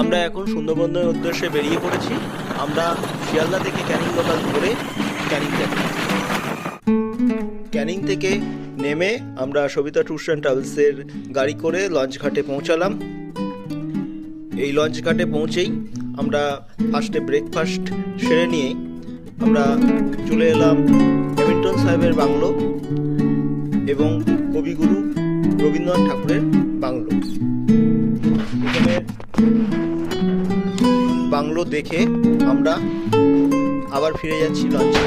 আমরা এখন সুন্দরবনের উদ্দেশ্যে বেরিয়ে পড়েছি। আমরা শিয়ালদা থেকে ক্যানিং লোকাল ধরে ক্যানিং থেকে নেমে আমরা সবিতা ট্যুরস অ্যান্ড ট্রাভেলসের গাড়ি করে লঞ্চ ঘাটে পৌঁছালাম। এই লঞ্চ ঘাটে পৌঁছেই আমরা ফার্স্টে ব্রেকফাস্ট সেরে নিয়ে আমরা চলে এলাম হ্যামিল্টন সাহেবের বাংলো এবং কবিগুরু রবীন্দ্রনাথ ঠাকুরের বাংলো। এখানে বাংলো দেখে আমরা আবার ফিরে যাচ্ছি লঞ্চে।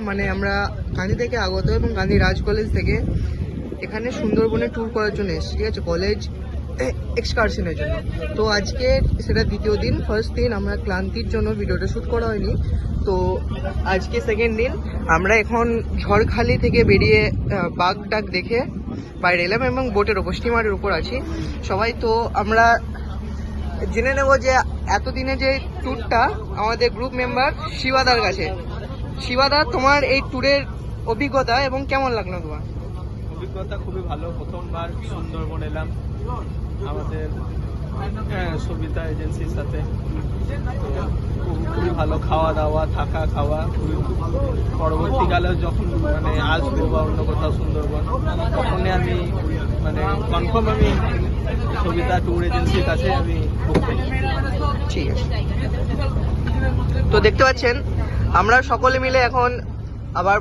মানে আমরা গান্ধী থেকে আগত এবং গান্ধী রাজ কলেজ থেকে এখানে সুন্দরবনে ট্যুর করার জন্য এসেছি, ঠিক আছে, কলেজ এক্সকারশনের জন্য। তো আজকে সেটা দ্বিতীয় দিন। ফার্স্ট দিন আমরা ক্লান্তির জন্য ভিডিওটা শ্যুট করা হয়নি, তো আজকে সেকেন্ড দিন। আমরা এখন ঝড়খালি থেকে বেরিয়ে বাঘ ডাক দেখে বাইরে এলাম এবং বোটের ওপর, স্টিমারের উপর আছি সবাই। তো আমরা জেনে নেব যে এতদিনে যে ট্যুরটা আমাদের গ্রুপ মেম্বার শিবাদার কাছে। শিবাদা, তোমার এই ট্যুরের অভিজ্ঞতা এবং কেমন লাগলো তোমার? অভিজ্ঞতা খুবই ভালো। প্রথমবার সুন্দরবন এলাম আমাদের সবিতা এজেন্সির সাথে। খুবই ভালো, খাওয়া দাওয়া, থাকা খাওয়া খুবই। পরবর্তীকালে যখন মানে আসবো বা অন্য কোথাও সুন্দরবন, তখনই আমি মানে কনফার্ম আমি সবিতা ট্যুর এজেন্সির কাছে আমি বুক করি। ঠিক আছে, তো দেখতে পাচ্ছেন আমরা সকলে মিলে এখন আবার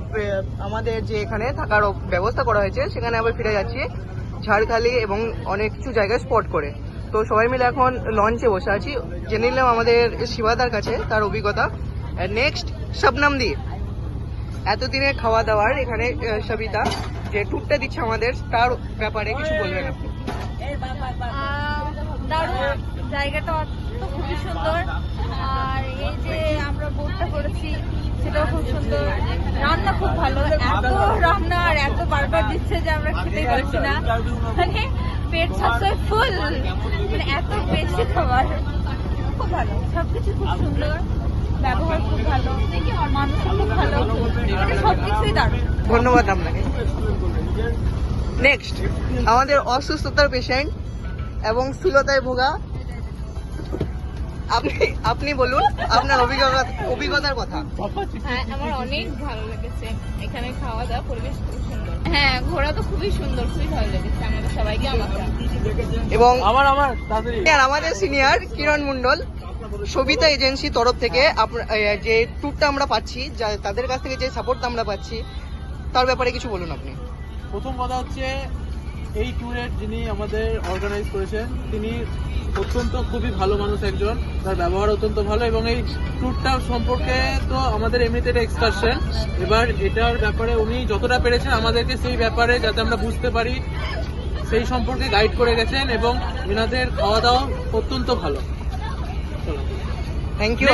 আমাদের যে এখানে থাকার ব্যবস্থা করা হয়েছে সেখানে আবার ফিরে যাচ্ছি ঝাড়খালি এবং অনেক কিছু জায়গায় স্পট করে। তো সবাই মিলে এখন লঞ্চে বসে আছি। জেনে নিলাম আমাদের শিবাদার কাছে তার অভিজ্ঞতা। নেক্সট শবনমদি, এতদিনে খাওয়া দাওয়ার এখানে সবিতা যে ট্যুরটা দিচ্ছে আমাদের তার ব্যাপারে কিছু বলবেন আপনি? দারুণ, জায়গাটা তো খুবই সুন্দর। আর এই যে আমরা বোটটা করেছি সেটাও খুব সুন্দর। রান্না খুব ভালো, এত রান্না আর এত বারবার দিচ্ছে যে আমরা খেতেই পারছি না, মানে পেট সবসময় ফুল, মানে এত বেশি খাবার। খুব ভালো, সবকিছু খুব সুন্দর, ব্যবহার খুব ভালো, মানুষ খুব ভালো, মানে সবকিছুই দারুণ। ধন্যবাদ আপনাকে। নেক্সট আমাদের অসুস্থতার পেশেন্ট এবং স্থূলতায় ভোগা, আপনি বলুন আপনার অভিজ্ঞতার কথা। হ্যাঁ, আমার অনেক ভালো লেগেছে এখানে খাওয়া দাওয়া, পরিবেশ খুব সুন্দর। হ্যাঁ, ঘোরা তো খুবই সুন্দর, খুবই ভালো লেগেছে আমাদের সবাইকে। এবং আমাদের সিনিয়র কিরণ মন্ডল, সবিতা এজেন্সি তরফ থেকে যে ট্যুরটা আমরা পাচ্ছি, তাদের কাছ থেকে যে সাপোর্টটা আমরা পাচ্ছি তার ব্যাপারে কিছু বলুন আপনি। প্রথম কথা হচ্ছে, এই ট্যুরের যিনি আমাদের অর্গানাইজ করেছেন তিনি অত্যন্ত খুবই ভালো মানুষ একজন, তার ব্যবহার অত্যন্ত ভালো। এবং এই ট্যুরটা সম্পর্কে তো আমাদের এমনিতে এটা এক্সকারশন, এবার এটার ব্যাপারে উনি যতটা পেরেছেন আমাদেরকে সেই ব্যাপারে যাতে আমরা বুঝতে পারি সেই সম্পর্কে গাইড করে গেছেন, এবং এনাদের খাওয়া দাওয়া অত্যন্ত ভালো। থ্যাংক ইউ,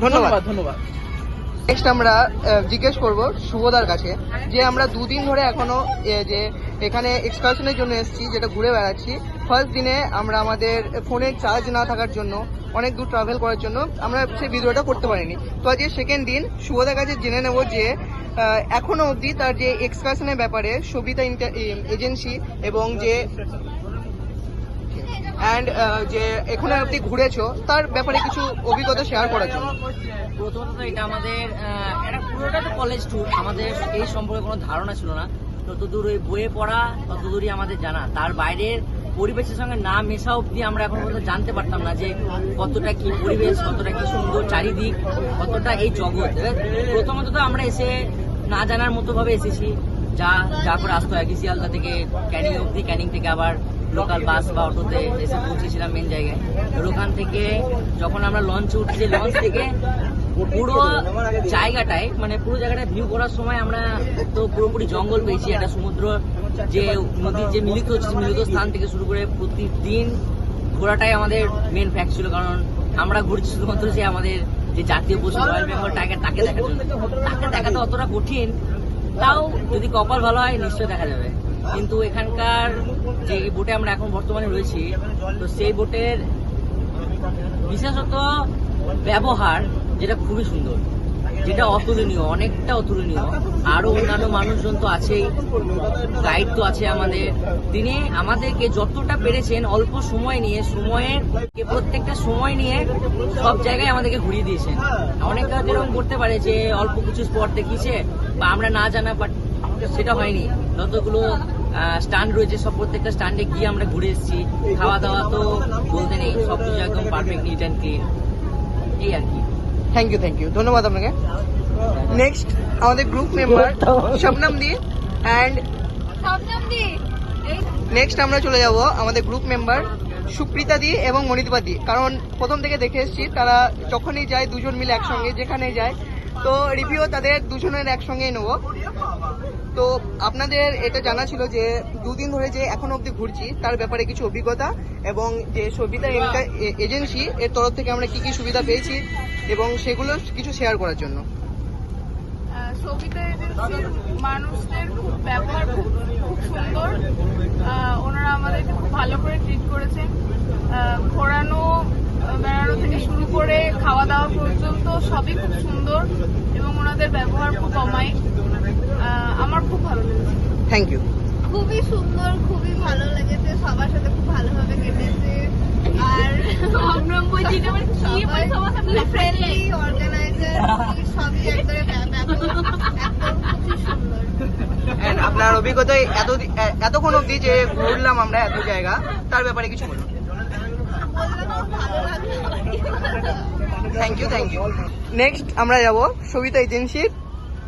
ধন্যবাদ। নেক্সট আমরা জিজ্ঞেস করব শুভদার কাছে যে আমরা দুদিন ধরে এখনো যে এখানে এক্সকারশনের জন্য এসেছি, যেটা ঘুরে বেড়াচ্ছি। ফার্স্ট দিনে আমরা আমাদের ফোনের চার্জ না থাকার জন্য অনেক দূর ট্রাভেল করার জন্য আমরা সেই ভিডিওটা করতে পারিনি। তো আজকে সেকেন্ড দিন শুভদার কাছে জেনে নেব যে এখনো অবধি তার যে এক্সকারশনের ব্যাপারে সবিতা এজেন্সি এবং যে যে এখানে অবধি ঘুরেছো তার ব্যাপারে কিছু অভিজ্ঞতা শেয়ার করার জন্য। প্রথমত এটা আমাদের এটা পুরোটা তো কলেজ ট্যুর, আমাদের এই সম্পর্কে কোনো ধারণা ছিল না। যতদূর ওই বইয়ে পড়া ততদূরই আমাদের জানা, তার বাইরের পরিবেশের সঙ্গে না মেশা অবধি আমরা এখন পর্যন্ত জানতে পারতাম না যে কতটা কি পরিবেশ, কতটা কি সুন্দর চারিদিক, কতটা এই জগৎ। প্রথমত তো আমরা এসে না জানার মতো ভাবে এসেছি, যা যা করে আসতে হয় শিয়ালদা থেকে ক্যানিং অব্দি, ক্যানিং থেকে আবার লোকাল বাস বা অটোতে এসে পৌঁছেছিলাম মেন জায়গায়। আর ওখান থেকে যখন আমরা লঞ্চে উঠছি, লঞ্চ থেকে পুরো জায়গাটায় মানে পুরো জায়গাটা ভিউ করার সময় আমরা তো পুরোপুরি জঙ্গল পেয়েছি। একটা সমুদ্র যে নদীর যে মিলিত হচ্ছে, মিলিত স্থান থেকে শুরু করে প্রতিদিন ঘোরাটাই আমাদের মেন ফ্যাক্ট ছিল। কারণ আমরা ঘুরছি শুধুমাত্র যে আমাদের যে জাতীয় পশু রয়্যাল বেঙ্গল টাইগার তাকে দেখার জন্য। তাকে দেখাটা অতটা কঠিন, তাও যদি কপাল ভালো হয় নিশ্চয়ই দেখা যাবে। কিন্তু এখানকার যে বোটে আমরা এখন বর্তমানে রয়েছি, তো সেই বোটের বিশেষত ব্যবহার যেটা খুবই সুন্দর, যেটা অতুলনীয়, অনেকটা অতুলনীয়। আরো অন্যান্য মানুষজন তো আছেই, গাইড তো আছে আমাদের। তিনি আমাদেরকে যতটা পেরেছেন অল্প সময় নিয়ে, প্রত্যেকটা সময় নিয়ে সব জায়গায় আমাদেরকে ঘুরিয়ে দিয়েছেন। অনেকটা যেরকম করতে পারে যে অল্প কিছু স্পট দেখিয়েছে বা আমরা না জানা, বাট সেটা হয়নি। যতগুলো স্ট্যান্ড রয়েছে সব প্রত্যেকটা স্ট্যান্ডে গিয়ে আমরা ঘুরে এসেছি। খাওয়া দাওয়া তো বলতে নেই, সবকিছু একদম পারফেক্ট, নিট অ্যান্ড ক্লিন, এই আর কি। থ্যাংক ইউ, ধন্যবাদ আপনাকে। নেক্সট আমাদের group member Shabnam the, and next আমরা চলে যাব আমাদের গ্রুপ মেম্বার সুপ্রিতা দি এবং মনিদীপা দি। কারণ প্রথম থেকে দেখে এসেছি তারা যখনই যায় দুজন মিলে একসঙ্গে যেখানেই যায়, তো রিভিউ তাদের দুজনের একসঙ্গেই নেব। তো আপনাদের এটা জানা ছিল যে দুদিন ধরে যে এখন অবধি ঘুরছি তার ব্যাপারে কিছু অভিজ্ঞতা, এবং যে সবিতা এজেন্সি এর তরফ থেকে আমরা কি কি সুবিধা পেয়েছি এবং সেগুলো কিছু শেয়ার করার জন্য। সবিতা এজেন্সির মানুষদের খুব ব্যবহার খুব সুন্দর। ওনারা আমাদেরকে খুব ভালো করে ট্রিট করেছেন। ঘোরানো বেড়ানো থেকে শুরু করে খাওয়া দাওয়া পর্যন্ত সবই খুব সুন্দর এবং ওনাদের ব্যবহার খুব অমায়িক। আমার খুব ভালো লেগেছে। Thank you. খুবই সুন্দর, খুবই ভালো লেগেছে, সবার সাথে খুব ভালোভাবে কেটেছে। আর আমরা ফ্রেন্ডলি, অর্গানাইজার সবই একদম খুবই সুন্দর। আপনার অভিজ্ঞতায় এতক্ষণ অবধি যে ঘুরলাম আমরা এত জায়গা, তার ব্যাপারে কিছু বলুন। Thank you. নেক্সট আমরা যাব সবিতা এজেন্সির,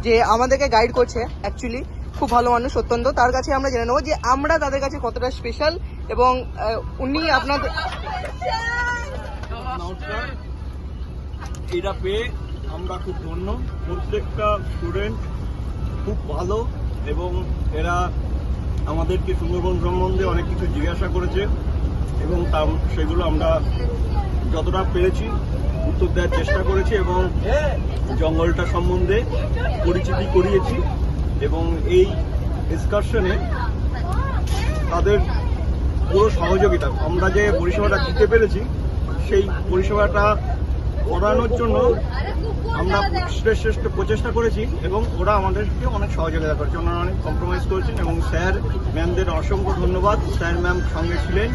যে আমাদেরকে গাইড করছে। অ্যাকচুয়ালি খুব ভালো মানুষ অত্যন্ত। তার কাছে আমরা জেনে নেবো যে আমরা তাদের কাছে কতটা স্পেশাল, এবং উনি আপনাদের এটা পেয়ে আমরা খুব ধন্য। প্রত্যেকটা স্টুডেন্ট খুব ভালো, এবং এরা আমাদেরকে সুন্দরবন সম্বন্ধে অনেক কিছু জিজ্ঞাসা করেছে, এবং সেগুলো আমরা যতটা পেরেছি উত্তর দেওয়ার চেষ্টা করেছি, এবং জঙ্গলটা সম্বন্ধে পরিচিতি করিয়েছি। এবং এই এক্সকারশনে তাদের পুরো সহযোগিতা, আমরা যে পরিষেবাটা দিতে পেরেছি সেই পরিষেবাটা করানোর জন্য আমরা শ্রেষ্ঠ প্রচেষ্টা করেছি, এবং ওরা আমাদেরকে অনেক সহযোগিতা করেছে। ওনারা অনেক কম্প্রোমাইজ করেছেন, এবং স্যার ম্যামদের অসংখ্য ধন্যবাদ। স্যার ম্যাম সঙ্গে ছিলেন,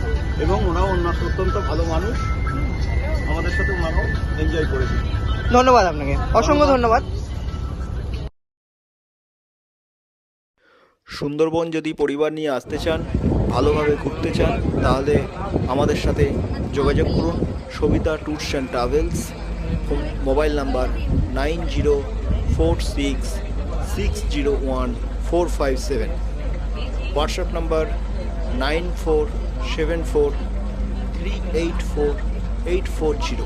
এবং ওরাও অত্যন্ত ভালো মানুষ, আমাদের সাথে ওনারাও এনজয় করেছেন। ধন্যবাদ আপনাকে, অসংখ্য ধন্যবাদ। সুন্দরবন যদি পরিবার নিয়ে আসতে চান, ভালোভাবে ঘুরতে চান, তাহলে আমাদের সাথে যোগাযোগ করুন। Sabita tours and travels, mobile number 9046014557, WhatsApp number 9474384840।